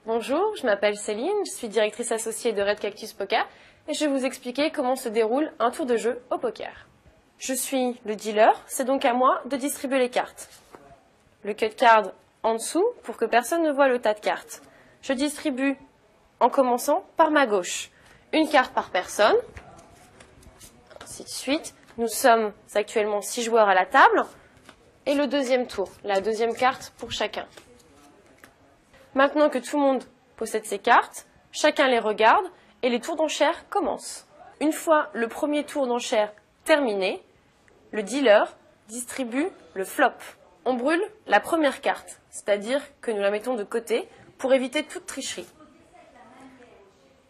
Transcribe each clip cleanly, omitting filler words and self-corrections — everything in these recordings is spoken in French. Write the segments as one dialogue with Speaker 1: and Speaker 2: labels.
Speaker 1: Bonjour, je m'appelle Céline, je suis directrice associée de Red Cactus Poker et je vais vous expliquer comment se déroule un tour de jeu au poker. Je suis le dealer, c'est donc à moi de distribuer les cartes. Le cut card en dessous pour que personne ne voit le tas de cartes. Je distribue en commençant par ma gauche. Une carte par personne, ainsi de suite. Nous sommes actuellement 6 joueurs à la table et le deuxième tour, la deuxième carte pour chacun. Maintenant que tout le monde possède ses cartes, chacun les regarde et les tours d'enchères commencent. Une fois le premier tour d'enchères terminé, le dealer distribue le flop. On brûle la première carte, c'est-à-dire que nous la mettons de côté pour éviter toute tricherie.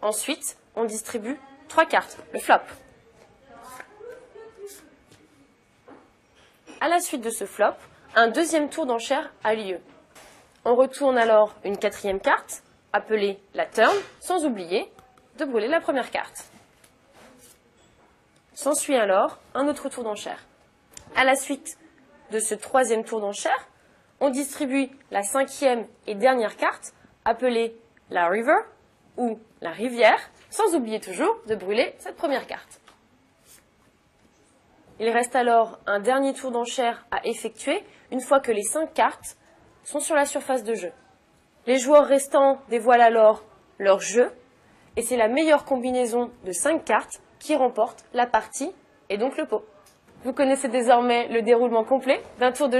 Speaker 1: Ensuite, on distribue 3 cartes, le flop. À la suite de ce flop, un deuxième tour d'enchères a lieu. On retourne alors une quatrième carte, appelée la turn, sans oublier de brûler la première carte. S'ensuit alors un autre tour d'enchères. À la suite de ce troisième tour d'enchères, on distribue la cinquième et dernière carte, appelée la river ou la rivière, sans oublier toujours de brûler cette première carte. Il reste alors un dernier tour d'enchères à effectuer une fois que les 5 cartes sont sur la surface de jeu. Les joueurs restants dévoilent alors leur jeu et c'est la meilleure combinaison de 5 cartes qui remporte la partie et donc le pot. Vous connaissez désormais le déroulement complet d'un tour de jeu.